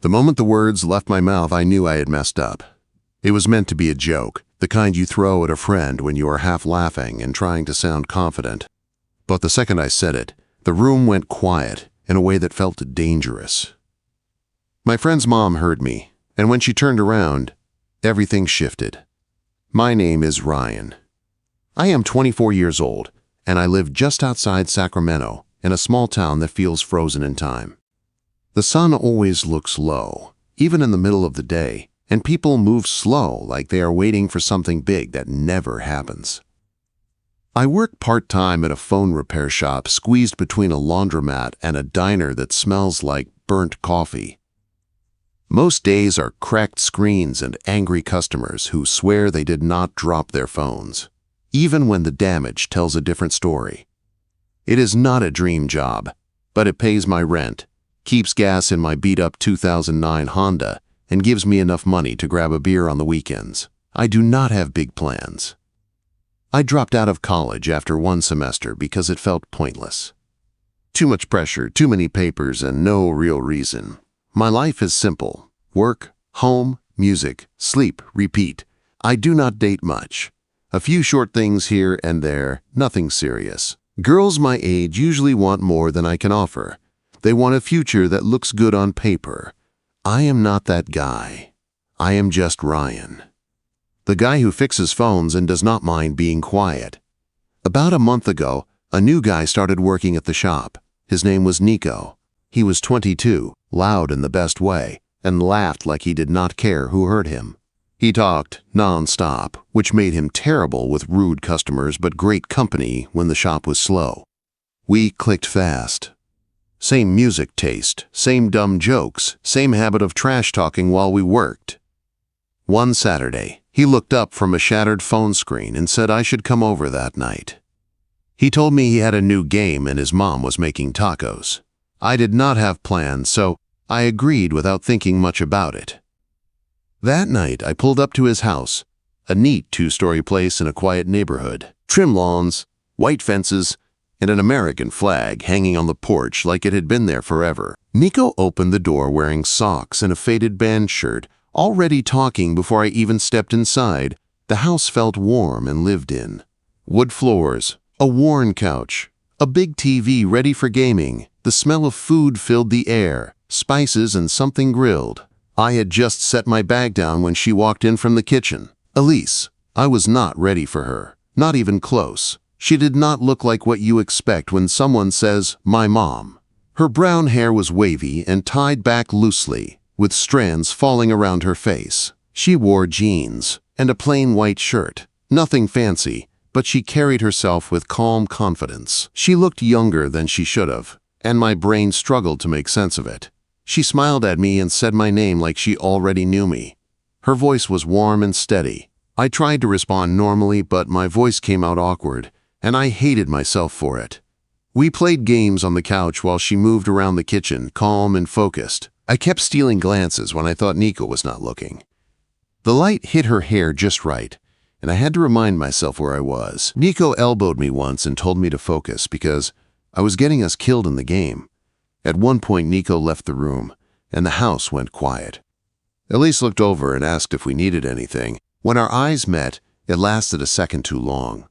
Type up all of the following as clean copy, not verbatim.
The moment the words left my mouth, I knew I had messed up. It was meant to be a joke, the kind you throw at a friend when you are half laughing and trying to sound confident. But the second I said it, the room went quiet in a way that felt dangerous. My friend's mom heard me, and when she turned around, everything shifted. My name is Ryan. I am 24 years old, and I live just outside Sacramento, in a small town that feels frozen in time. The sun always looks low, even in the middle of the day, and people move slow like they are waiting for something big that never happens. I work part-time at a phone repair shop squeezed between a laundromat and a diner that smells like burnt coffee. Most days are cracked screens and angry customers who swear they did not drop their phones, even when the damage tells a different story. It is not a dream job, but it pays my rent, keeps gas in my beat-up 2009 Honda, and gives me enough money to grab a beer on the weekends. I do not have big plans. I dropped out of college after one semester because it felt pointless. Too much pressure, too many papers, and no real reason. My life is simple. Work, home, music, sleep, repeat. I do not date much. A few short things here and there, nothing serious. Girls my age usually want more than I can offer. They want a future that looks good on paper. I am not that guy. I am just Ryan. The guy who fixes phones and does not mind being quiet. About a month ago, a new guy started working at the shop. His name was Nico. He was 22, loud in the best way, and laughed like he did not care who heard him. He talked non-stop, which made him terrible with rude customers but great company when the shop was slow. We clicked fast. Same music taste, same dumb jokes, same habit of trash-talking while we worked. One Saturday, he looked up from a shattered phone screen and said I should come over that night. He told me he had a new game and his mom was making tacos. I did not have plans, so I agreed without thinking much about it. That night, I pulled up to his house, a neat two-story place in a quiet neighborhood. Trim lawns, white fences, and an American flag hanging on the porch like it had been there forever. Nico opened the door wearing socks and a faded band shirt, already talking before I even stepped inside. The house felt warm and lived in. Wood floors, a worn couch, a big TV ready for gaming. The smell of food filled the air, spices and something grilled. I had just set my bag down when she walked in from the kitchen. Elise. I was not ready for her, not even close. She did not look like what you expect when someone says, "my mom." Her brown hair was wavy and tied back loosely, with strands falling around her face. She wore jeans and a plain white shirt. Nothing fancy, but she carried herself with calm confidence. She looked younger than she should have, and my brain struggled to make sense of it. She smiled at me and said my name like she already knew me. Her voice was warm and steady. I tried to respond normally, but my voice came out awkward, and I hated myself for it. We played games on the couch while she moved around the kitchen, calm and focused. I kept stealing glances when I thought Nico was not looking. The light hit her hair just right, and I had to remind myself where I was. Nico elbowed me once and told me to focus because I was getting us killed in the game. At one point, Nico left the room, and the house went quiet. Elise looked over and asked if we needed anything. When our eyes met, it lasted a second too long.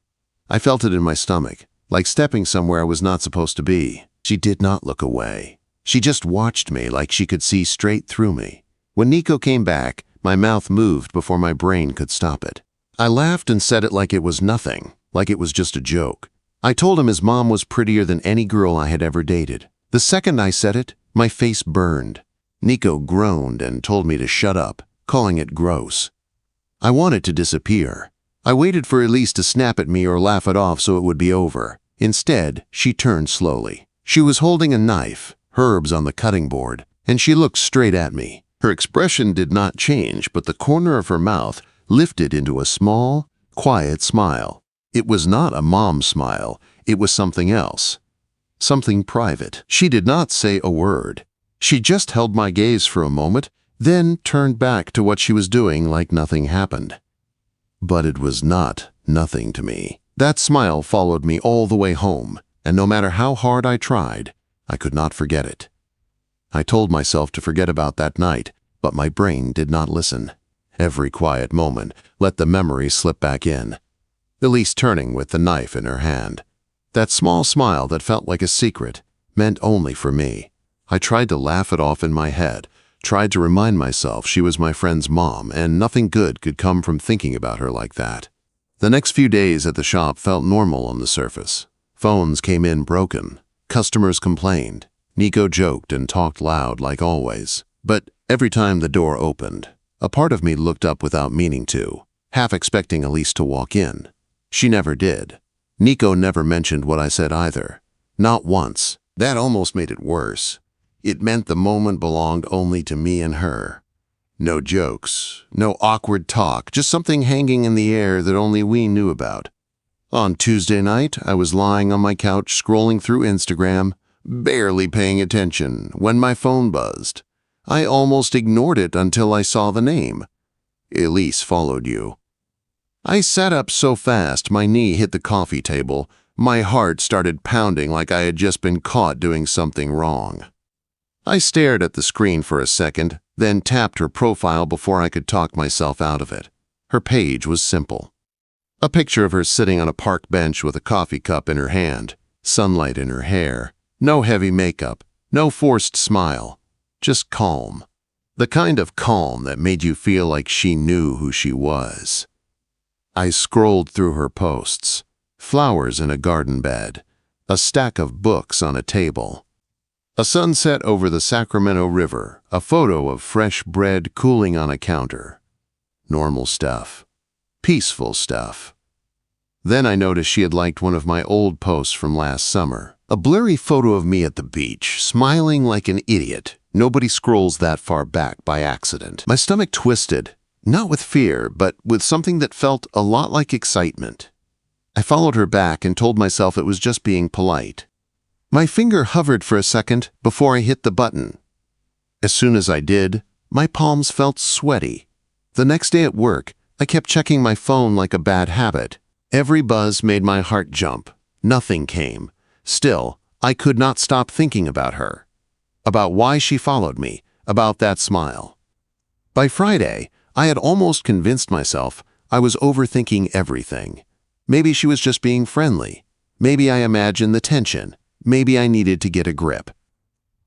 I felt it in my stomach, like stepping somewhere I was not supposed to be. She did not look away. She just watched me like she could see straight through me. When Nico came back, my mouth moved before my brain could stop it. I laughed and said it like it was nothing, like it was just a joke. I told him his mom was prettier than any girl I had ever dated. The second I said it, my face burned. Nico groaned and told me to shut up, calling it gross. I wanted to disappear. I waited for Elise to snap at me or laugh it off so it would be over. Instead, she turned slowly. She was holding a knife, herbs on the cutting board, and she looked straight at me. Her expression did not change, but the corner of her mouth lifted into a small, quiet smile. It was not a mom smile, it was something else. Something private. She did not say a word. She just held my gaze for a moment, then turned back to what she was doing like nothing happened. But it was not nothing to me. That smile followed me all the way home, and no matter how hard I tried, I could not forget it. I told myself to forget about that night, but my brain did not listen. Every quiet moment let the memory slip back in. Elise turning with the knife in her hand. That small smile that felt like a secret, meant only for me. I tried to laugh it off in my head, tried to remind myself she was my friend's mom and nothing good could come from thinking about her like that. The next few days at the shop felt normal on the surface. Phones came in broken. Customers complained. Nico joked and talked loud like always. But every time the door opened, a part of me looked up without meaning to, half expecting Elise to walk in. She never did. Nico never mentioned what I said either. Not once. That almost made it worse. It meant the moment belonged only to me and her. No jokes, no awkward talk, just something hanging in the air that only we knew about. On Tuesday night, I was lying on my couch scrolling through Instagram, barely paying attention, when my phone buzzed. I almost ignored it until I saw the name. Elise followed you. I sat up so fast my knee hit the coffee table. My heart started pounding like I had just been caught doing something wrong. I stared at the screen for a second, then tapped her profile before I could talk myself out of it. Her page was simple. A picture of her sitting on a park bench with a coffee cup in her hand, sunlight in her hair, no heavy makeup, no forced smile, just calm. The kind of calm that made you feel like she knew who she was. I scrolled through her posts. Flowers in a garden bed, a stack of books on a table, a sunset over the Sacramento River, a photo of fresh bread cooling on a counter. Normal stuff. Peaceful stuff. Then I noticed she had liked one of my old posts from last summer, a blurry photo of me at the beach, smiling like an idiot. Nobody scrolls that far back by accident. My stomach twisted, not with fear, but with something that felt a lot like excitement. I followed her back and told myself it was just being polite. My finger hovered for a second before I hit the button. As soon as I did, my palms felt sweaty. The next day at work, I kept checking my phone like a bad habit. Every buzz made my heart jump. Nothing came. Still, I could not stop thinking about her. About why she followed me, about that smile. By Friday, I had almost convinced myself I was overthinking everything. Maybe she was just being friendly. Maybe I imagined the tension. Maybe I needed to get a grip.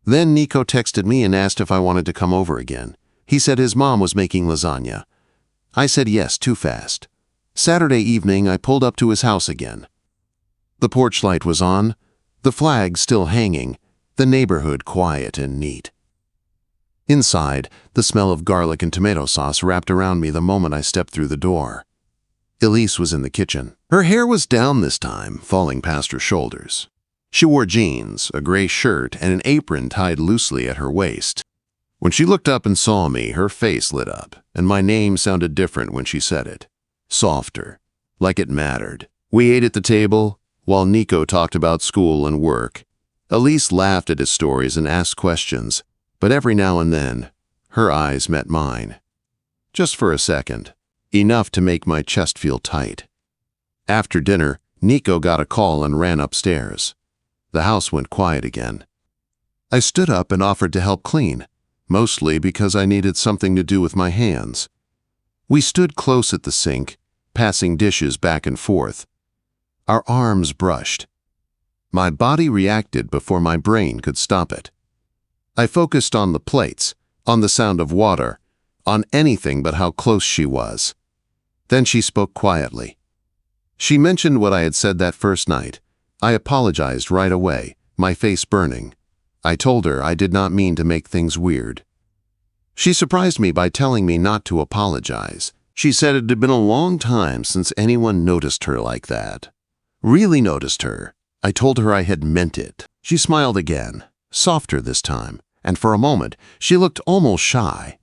Then Nico texted me and asked if I wanted to come over again. He said his mom was making lasagna. I said yes too fast. Saturday evening, I pulled up to his house again. The porch light was on, the flag still hanging, the neighborhood quiet and neat. Inside, the smell of garlic and tomato sauce wrapped around me the moment I stepped through the door. Elise was in the kitchen. Her hair was down this time, falling past her shoulders. She wore jeans, a gray shirt, and an apron tied loosely at her waist. When she looked up and saw me, her face lit up, and my name sounded different when she said it. Softer, like it mattered. We ate at the table, while Nico talked about school and work. Elise laughed at his stories and asked questions, but every now and then, her eyes met mine. Just for a second, enough to make my chest feel tight. After dinner, Nico got a call and ran upstairs. The house went quiet again. I stood up and offered to help clean, mostly because I needed something to do with my hands. We stood close at the sink, passing dishes back and forth. Our arms brushed. My body reacted before my brain could stop it. I focused on the plates, on the sound of water, on anything but how close she was. Then she spoke quietly. She mentioned what I had said that first night. I apologized right away, my face burning. I told her I did not mean to make things weird. She surprised me by telling me not to apologize. She said it had been a long time since anyone noticed her like that. Really noticed her. I told her I had meant it. She smiled again, softer this time, and for a moment she looked almost shy.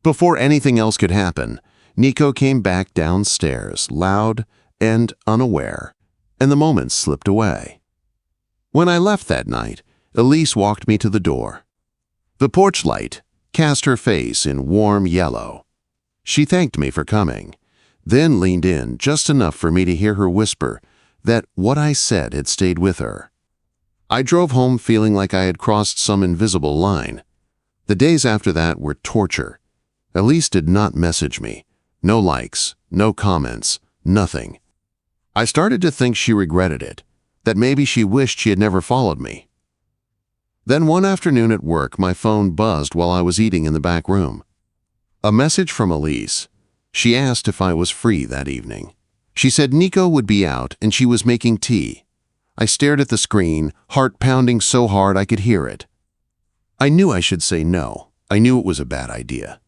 Before anything else could happen, Nico came back downstairs, loud and unaware, and the moments slipped away. When I left that night, Elise walked me to the door. The porch light cast her face in warm yellow. She thanked me for coming, then leaned in just enough for me to hear her whisper that what I said had stayed with her. I drove home feeling like I had crossed some invisible line. The days after that were torture. Elise did not message me. No likes, no comments, nothing. I started to think she regretted it, that maybe she wished she had never followed me. Then one afternoon at work, my phone buzzed while I was eating in the back room. A message from Elise. She asked if I was free that evening. She said Nico would be out and she was making tea. I stared at the screen, heart pounding so hard I could hear it. I knew I should say no. I knew it was a bad idea.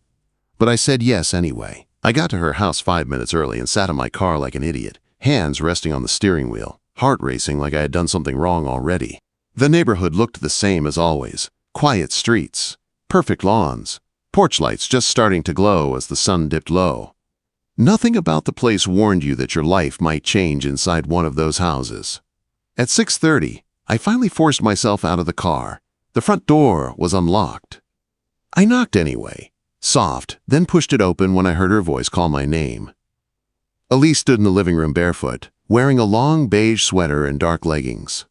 But I said yes anyway. I got to her house 5 minutes early and sat in my car like an idiot, hands resting on the steering wheel, heart racing like I had done something wrong already. The neighborhood looked the same as always. Quiet streets, perfect lawns, porch lights just starting to glow as the sun dipped low. Nothing about the place warned you that your life might change inside one of those houses. At 6:30, I finally forced myself out of the car. The front door was unlocked. I knocked anyway, soft, then pushed it open when I heard her voice call my name. Elise stood in the living room barefoot, wearing a long beige sweater and dark leggings.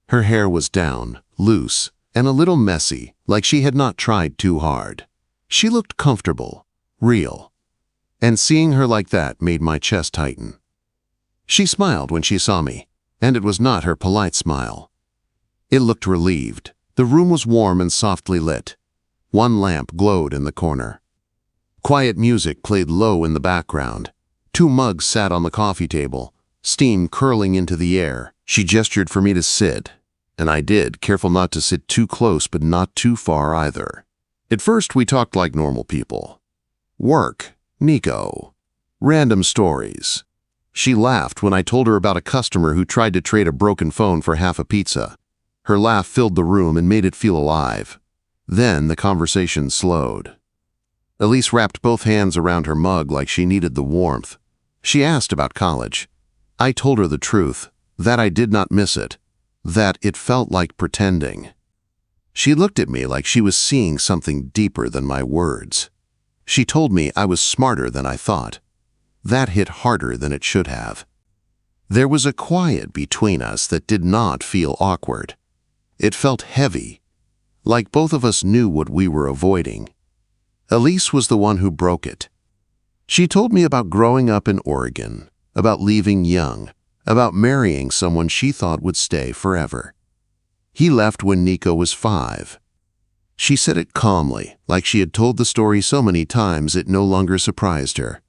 Her hair was down, loose, and a little messy, like she had not tried too hard. She looked comfortable, real, and seeing her like that made my chest tighten. She smiled when she saw me, and it was not her polite smile. It looked relieved. The room was warm and softly lit. One lamp glowed in the corner. Quiet music played low in the background. 2 mugs sat on the coffee table, steam curling into the air. She gestured for me to sit, and I did, careful not to sit too close but not too far either. At first we talked like normal people. Work, Nico, random stories. She laughed when I told her about a customer who tried to trade a broken phone for half a pizza. Her laugh filled the room and made it feel alive. Then the conversation slowed. Elise wrapped both hands around her mug like she needed the warmth. She asked about college. I told her the truth, that I did not miss it, that it felt like pretending. She looked at me like she was seeing something deeper than my words. She told me I was smarter than I thought. That hit harder than it should have. There was a quiet between us that did not feel awkward. It felt heavy, like both of us knew what we were avoiding. Elise was the one who broke it. She told me about growing up in Oregon, about leaving young, about marrying someone she thought would stay forever. He left when Nico was 5. She said it calmly, like she had told the story so many times it no longer surprised her.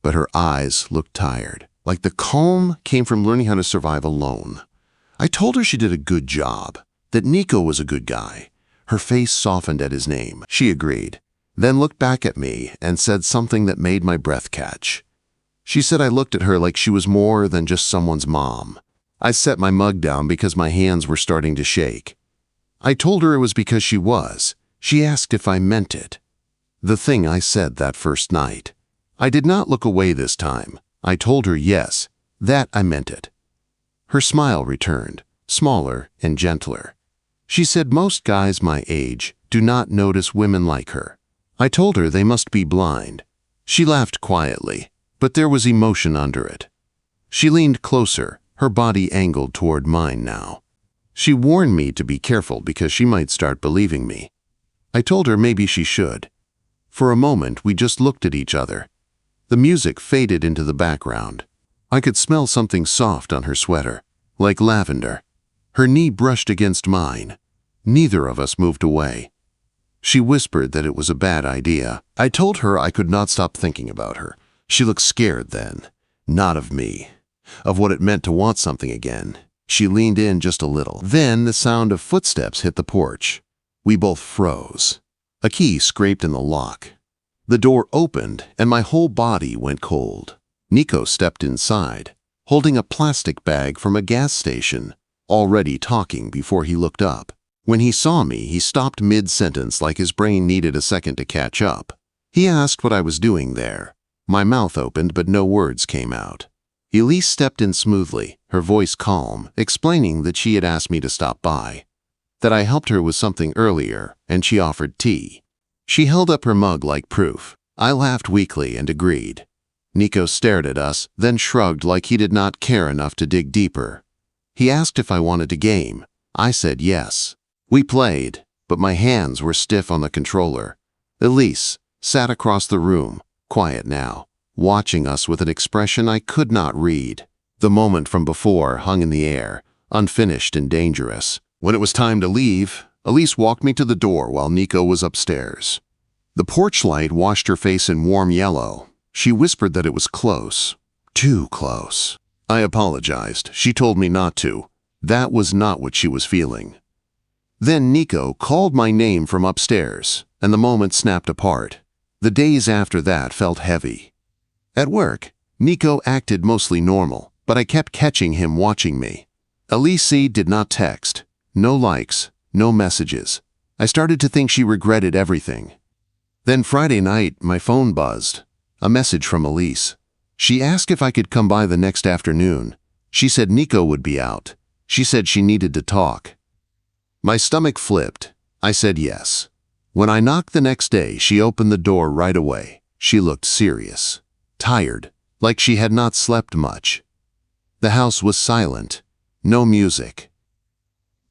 But her eyes looked tired, like the calm came from learning how to survive alone. I told her she did a good job, that Nico was a good guy. Her face softened at his name. She agreed, then looked back at me and said something that made my breath catch. She said I looked at her like she was more than just someone's mom. I set my mug down because my hands were starting to shake. I told her it was because she was. She asked if I meant it. The thing I said that first night. I did not look away this time. I told her yes, that I meant it. Her smile returned, smaller and gentler. She said most guys my age do not notice women like her. I told her they must be blind. She laughed quietly, but there was emotion under it. She leaned closer, her body angled toward mine now. She warned me to be careful because she might start believing me. I told her maybe she should. For a moment, we just looked at each other. The music faded into the background. I could smell something soft on her sweater, like lavender. Her knee brushed against mine. Neither of us moved away. She whispered that it was a bad idea. I told her I could not stop thinking about her. She looked scared then, not of me, of what it meant to want something again. She leaned in just a little. Then the sound of footsteps hit the porch. We both froze. A key scraped in the lock. The door opened and my whole body went cold. Nico stepped inside, holding a plastic bag from a gas station, already talking before he looked up. When he saw me, he stopped mid-sentence like his brain needed a second to catch up. He asked what I was doing there. My mouth opened, but no words came out. Elise stepped in smoothly, her voice calm, explaining that she had asked me to stop by, that I helped her with something earlier, and she offered tea. She held up her mug like proof. I laughed weakly and agreed. Nico stared at us, then shrugged like he did not care enough to dig deeper. He asked if I wanted to game. I said yes. We played, but my hands were stiff on the controller. Elise sat across the room, quiet now, watching us with an expression I could not read. The moment from before hung in the air, unfinished and dangerous. When it was time to leave, Elise walked me to the door while Nico was upstairs. The porch light washed her face in warm yellow. She whispered that it was close. Too close. I apologized. She told me not to. That was not what she was feeling. Then Nico called my name from upstairs, and the moment snapped apart. The days after that felt heavy. At work, Nico acted mostly normal, but I kept catching him watching me. Elise did not text. No likes, no messages. I started to think she regretted everything. Then Friday night, my phone buzzed. A message from Elise. She asked if I could come by the next afternoon. She said Nico would be out. She said she needed to talk. My stomach flipped. I said yes. When I knocked the next day, she opened the door right away. She looked serious, tired, like she had not slept much. The house was silent. No music.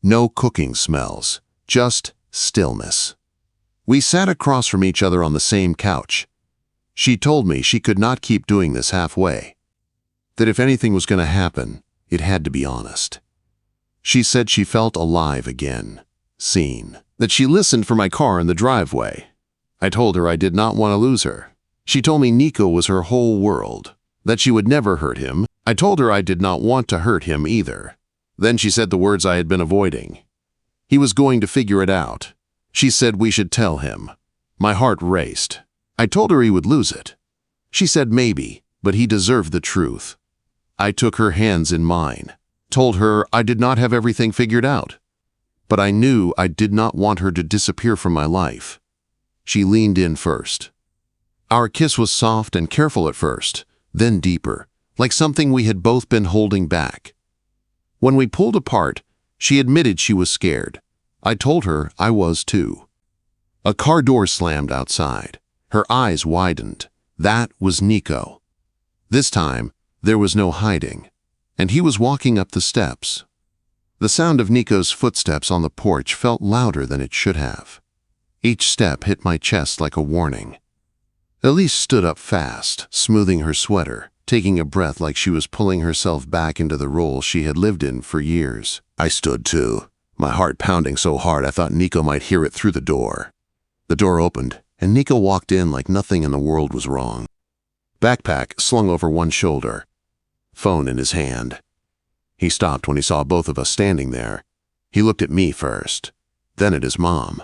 No cooking smells. Just stillness. We sat across from each other on the same couch. She told me she could not keep doing this halfway. That if anything was going to happen, it had to be honest. She said she felt alive again, seen. That she listened for my car in the driveway. I told her I did not want to lose her. She told me Nico was her whole world, that she would never hurt him. I told her I did not want to hurt him either. Then she said the words I had been avoiding. He was going to figure it out. She said we should tell him. My heart raced. I told her he would lose it. She said maybe, but he deserved the truth. I took her hands in mine, told her I did not have everything figured out. But I knew I did not want her to disappear from my life. She leaned in first. Our kiss was soft and careful at first, then deeper, like something we had both been holding back. When we pulled apart, she admitted she was scared. I told her I was too. A car door slammed outside. Her eyes widened. That was Nico. This time, there was no hiding, and he was walking up the steps. The sound of Nico's footsteps on the porch felt louder than it should have. Each step hit my chest like a warning. Elise stood up fast, smoothing her sweater, taking a breath like she was pulling herself back into the role she had lived in for years. I stood too, my heart pounding so hard I thought Nico might hear it through the door. The door opened, and Nico walked in like nothing in the world was wrong. Backpack slung over one shoulder, phone in his hand. He stopped when he saw both of us standing there. He looked at me first, then at his mom,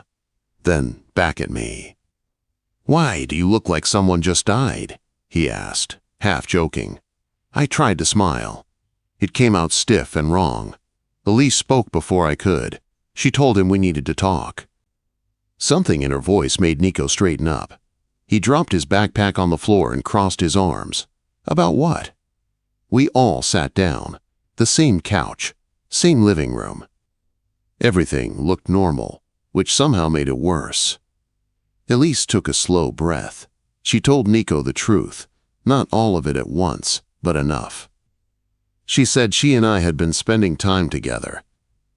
then back at me. "Why do you look like someone just died?" he asked, half joking. I tried to smile. It came out stiff and wrong. Elise spoke before I could. She told him we needed to talk. Something in her voice made Nico straighten up. He dropped his backpack on the floor and crossed his arms. About what? We all sat down. The same couch, same living room. Everything looked normal, which somehow made it worse. Elise took a slow breath. She told Nico the truth, not all of it at once, but enough. She said she and I had been spending time together,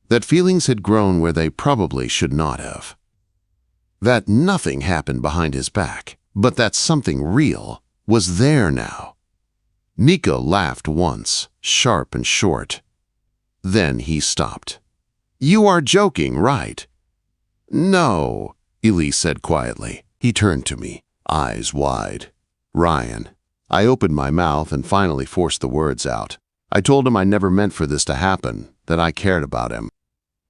that feelings had grown where they probably should not have. That nothing happened behind his back, but that something real was there now. Nico laughed once, sharp and short. Then he stopped. "You are joking, right?" "No," Elise said quietly. He turned to me, eyes wide. "Ryan." I opened my mouth and finally forced the words out. I told him I never meant for this to happen, that I cared about him.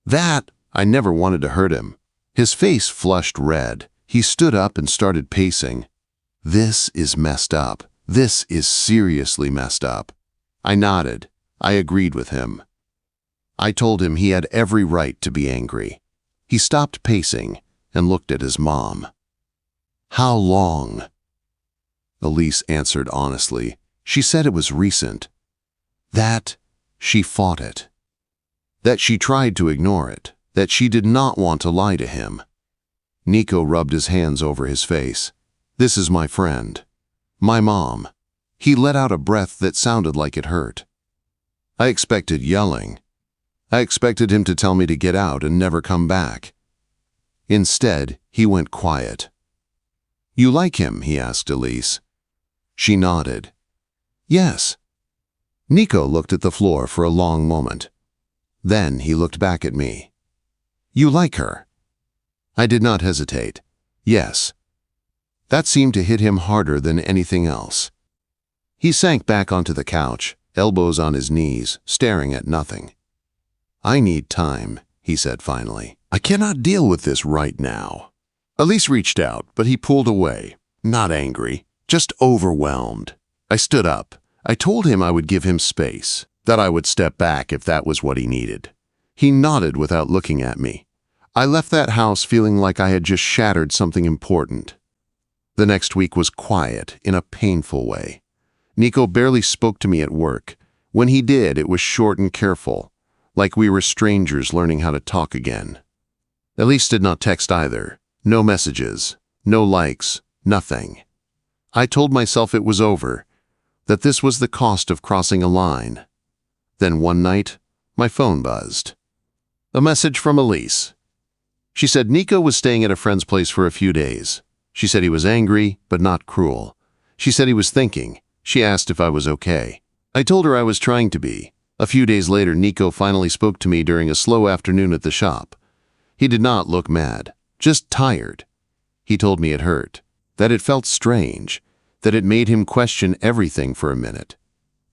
That I never wanted to hurt him. His face flushed red. He stood up and started pacing. "This is messed up. This is seriously messed up." I nodded. I agreed with him. I told him he had every right to be angry. He stopped pacing and looked at his mom. "How long?" Elise answered honestly. She said it was recent. That she fought it. That she tried to ignore it. That she did not want to lie to him. Nico rubbed his hands over his face. "This is my friend. My mom." He let out a breath that sounded like it hurt. I expected yelling. I expected him to tell me to get out and never come back. Instead, he went quiet. "You like him?" he asked Elise. She nodded. "Yes." Nico looked at the floor for a long moment. Then he looked back at me. "You like her?" I did not hesitate. "Yes." That seemed to hit him harder than anything else. He sank back onto the couch, elbows on his knees, staring at nothing. "I need time," he said finally. "I cannot deal with this right now." Elise reached out, but he pulled away. Not angry, just overwhelmed. I stood up. I told him I would give him space, that I would step back if that was what he needed. He nodded without looking at me. I left that house feeling like I had just shattered something important. The next week was quiet in a painful way. Nico barely spoke to me at work. When he did, it was short and careful, like we were strangers learning how to talk again. Elise did not text either. No messages, no likes, nothing. I told myself it was over, that this was the cost of crossing a line. Then one night, my phone buzzed. A message from Elise. She said Nico was staying at a friend's place for a few days. She said he was angry, but not cruel. She said he was thinking. She asked if I was okay. I told her I was trying to be. A few days later, Nico finally spoke to me during a slow afternoon at the shop. He did not look mad, just tired. He told me it hurt, that it felt strange, that it made him question everything for a minute.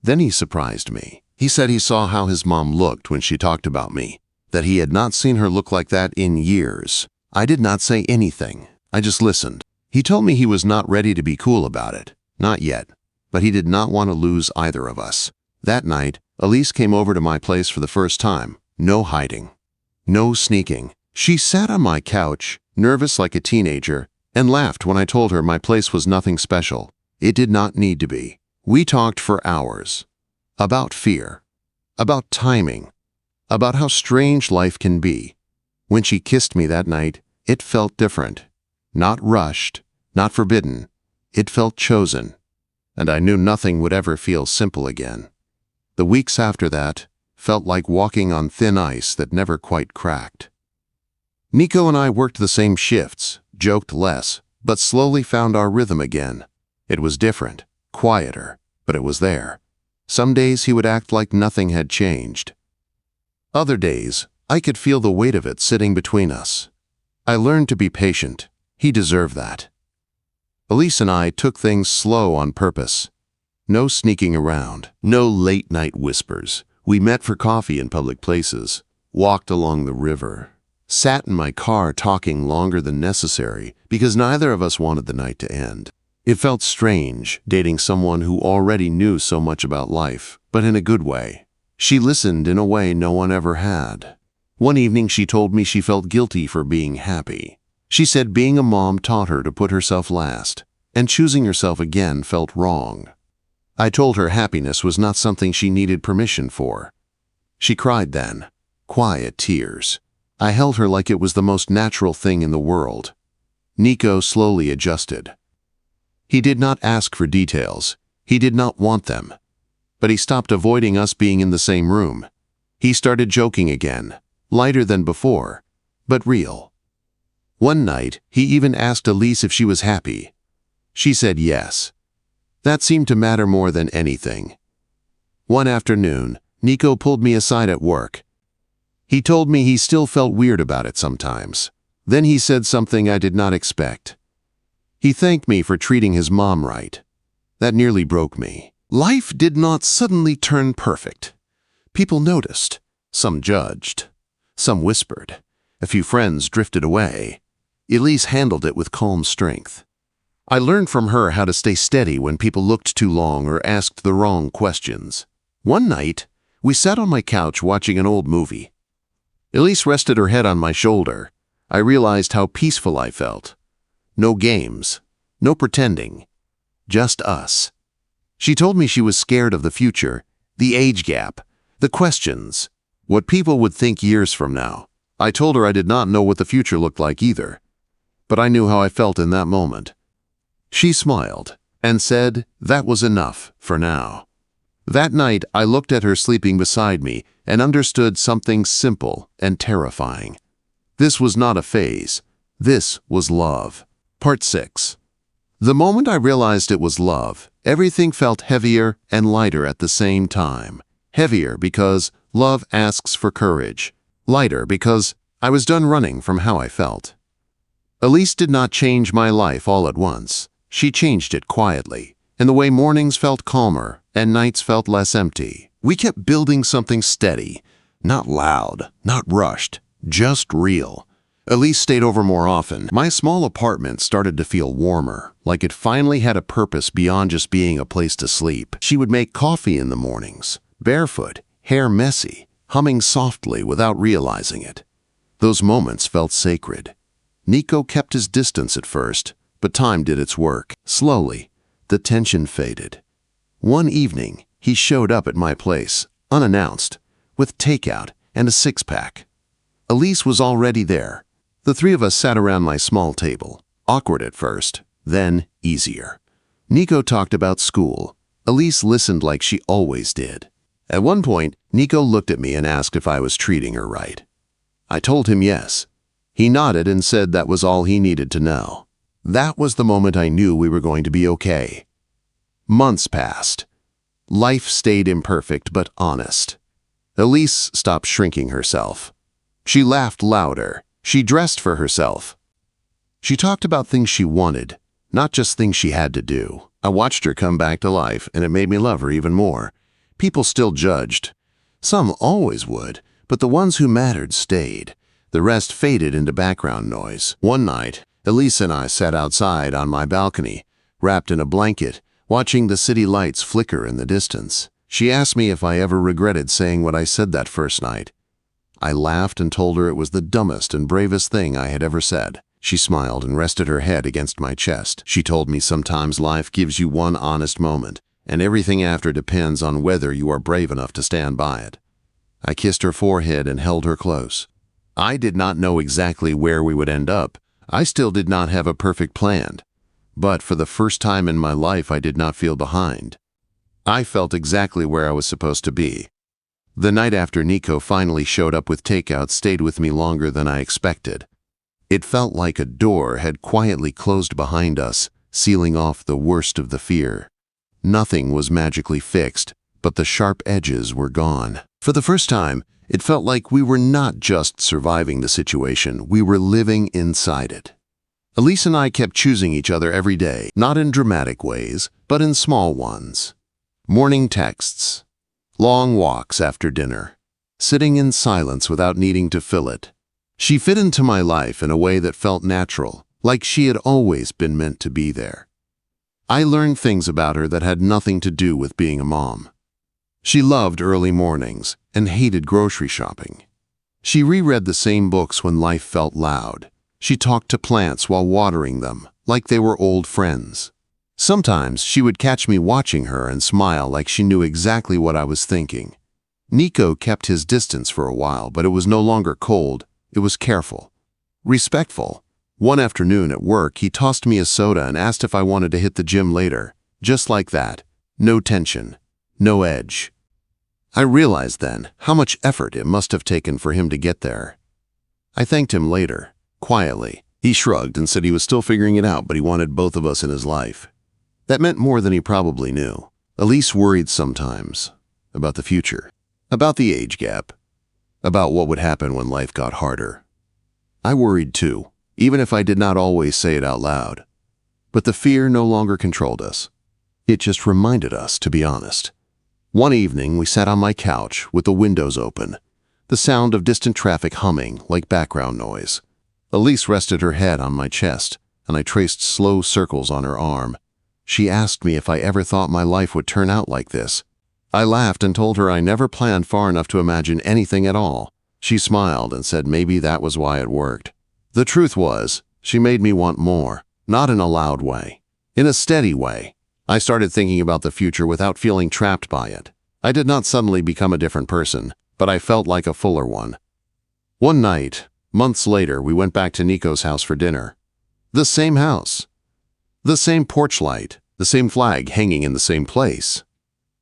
Then he surprised me. He said he saw how his mom looked when she talked about me, that he had not seen her look like that in years. I did not say anything. I just listened. He told me he was not ready to be cool about it. Not yet. But he did not want to lose either of us. That night, Elise came over to my place for the first time. No hiding. No sneaking. She sat on my couch, nervous like a teenager, and laughed when I told her my place was nothing special. It did not need to be. We talked for hours. About fear. About timing. About how strange life can be. When she kissed me that night, it felt different. Not rushed, not forbidden. It felt chosen. And I knew nothing would ever feel simple again. The weeks after that felt like walking on thin ice that never quite cracked. Nico and I worked the same shifts, joked less, but slowly found our rhythm again. It was different, quieter, but it was there. Some days he would act like nothing had changed. Other days, I could feel the weight of it sitting between us. I learned to be patient. He deserved that. Elise and I took things slow on purpose. No sneaking around, no late-night whispers. We met for coffee in public places, walked along the river, sat in my car talking longer than necessary because neither of us wanted the night to end. It felt strange, dating someone who already knew so much about life, but in a good way. She listened in a way no one ever had. One evening she told me she felt guilty for being happy. She said being a mom taught her to put herself last, and choosing herself again felt wrong. I told her happiness was not something she needed permission for. She cried then, quiet tears. I held her like it was the most natural thing in the world. Nico slowly adjusted. He did not ask for details. He did not want them. But he stopped avoiding us being in the same room. He started joking again, lighter than before, but real. One night, he even asked Elise if she was happy. She said yes. That seemed to matter more than anything. One afternoon, Nico pulled me aside at work. He told me he still felt weird about it sometimes. Then he said something I did not expect. He thanked me for treating his mom right. That nearly broke me. Life did not suddenly turn perfect. People noticed. Some judged. Some whispered. A few friends drifted away. Elise handled it with calm strength. I learned from her how to stay steady when people looked too long or asked the wrong questions. One night, we sat on my couch watching an old movie. Elise rested her head on my shoulder. I realized how peaceful I felt. No games, no pretending, just us. She told me she was scared of the future, the age gap, the questions, what people would think years from now. I told her I did not know what the future looked like either, but I knew how I felt in that moment. She smiled and said that was enough for now. That night, I looked at her sleeping beside me and understood something simple and terrifying. This was not a phase. This was love. Part 6. The moment I realized it was love, everything felt heavier and lighter at the same time. Heavier because love asks for courage. Lighter because I was done running from how I felt. Elise did not change my life all at once. She changed it quietly, in the way mornings felt calmer and nights felt less empty. We kept building something steady, not loud, not rushed, just real. Elise stayed over more often. My small apartment started to feel warmer, like it finally had a purpose beyond just being a place to sleep. She would make coffee in the mornings, barefoot, hair messy, humming softly without realizing it. Those moments felt sacred. Nico kept his distance at first, but time did its work. Slowly, the tension faded. One evening, he showed up at my place, unannounced, with takeout and a six-pack. Elise was already there. The three of us sat around my small table, awkward at first, then easier. Nico talked about school. Elise listened like she always did. At one point, Nico looked at me and asked if I was treating her right. I told him yes. He nodded and said that was all he needed to know. That was the moment I knew we were going to be okay. Months passed. Life stayed imperfect but honest. Elise stopped shrinking herself. She laughed louder. She dressed for herself. She talked about things she wanted, not just things she had to do. I watched her come back to life, and it made me love her even more. People still judged. Some always would, but the ones who mattered stayed. The rest faded into background noise. One night, Elise and I sat outside on my balcony, wrapped in a blanket, watching the city lights flicker in the distance. She asked me if I ever regretted saying what I said that first night. I laughed and told her it was the dumbest and bravest thing I had ever said. She smiled and rested her head against my chest. She told me sometimes life gives you one honest moment, and everything after depends on whether you are brave enough to stand by it. I kissed her forehead and held her close. I did not know exactly where we would end up. I still did not have a perfect plan. But for the first time in my life, I did not feel behind. I felt exactly where I was supposed to be. The night after Nico finally showed up with takeout stayed with me longer than I expected. It felt like a door had quietly closed behind us, sealing off the worst of the fear. Nothing was magically fixed, but the sharp edges were gone. For the first time, it felt like we were not just surviving the situation, we were living inside it. Elise and I kept choosing each other every day, not in dramatic ways, but in small ones. Morning texts, long walks after dinner, sitting in silence without needing to fill it. She fit into my life in a way that felt natural, like she had always been meant to be there. I learned things about her that had nothing to do with being a mom. She loved early mornings and hated grocery shopping. She reread the same books when life felt loud. She talked to plants while watering them, like they were old friends. Sometimes she would catch me watching her and smile like she knew exactly what I was thinking. Nico kept his distance for a while, but it was no longer cold. It was careful, respectful. One afternoon at work, he tossed me a soda and asked if I wanted to hit the gym later. Just like that. No tension. No edge. I realized then how much effort it must have taken for him to get there. I thanked him later, quietly. He shrugged and said he was still figuring it out, but he wanted both of us in his life. That meant more than he probably knew. Elise worried sometimes about the future, about the age gap, about what would happen when life got harder. I worried too, even if I did not always say it out loud. But the fear no longer controlled us. It just reminded us to be honest. One evening, we sat on my couch with the windows open, the sound of distant traffic humming like background noise. Elise rested her head on my chest, and I traced slow circles on her arm. She asked me if I ever thought my life would turn out like this. I laughed and told her I never planned far enough to imagine anything at all. She smiled and said maybe that was why it worked. The truth was, she made me want more, not in a loud way, in a steady way. I started thinking about the future without feeling trapped by it. I did not suddenly become a different person, but I felt like a fuller one. One night, months later, we went back to Nico's house for dinner. The same house. The same porch light, the same flag hanging in the same place.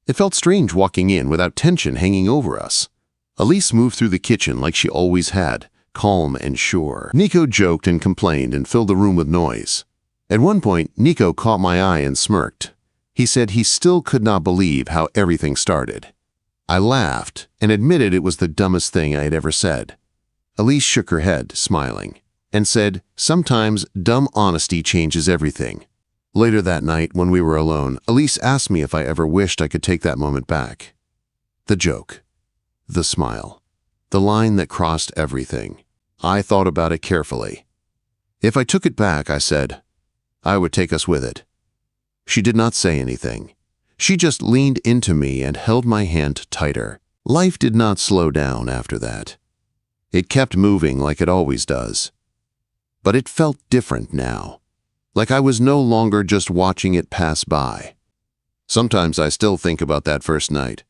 It felt strange walking in without tension hanging over us. Elise moved through the kitchen like she always had, calm and sure. Nico joked and complained and filled the room with noise. At one point, Nico caught my eye and smirked. He said he still could not believe how everything started. I laughed and admitted it was the dumbest thing I had ever said. Elise shook her head, smiling, and said, "Sometimes dumb honesty changes everything." Later that night, when we were alone, Elise asked me if I ever wished I could take that moment back. The joke. The smile. The line that crossed everything. I thought about it carefully. If I took it back, I said, I would take us with it. She did not say anything. She just leaned into me and held my hand tighter. Life did not slow down after that. It kept moving like it always does. But it felt different now, like I was no longer just watching it pass by. Sometimes I still think about that first night,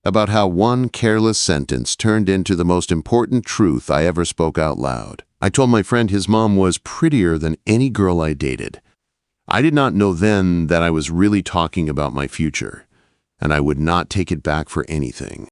about how one careless sentence turned into the most important truth I ever spoke out loud. I told my friend his mom was prettier than any girl I dated. I did not know then that I was really talking about my future, and I would not take it back for anything.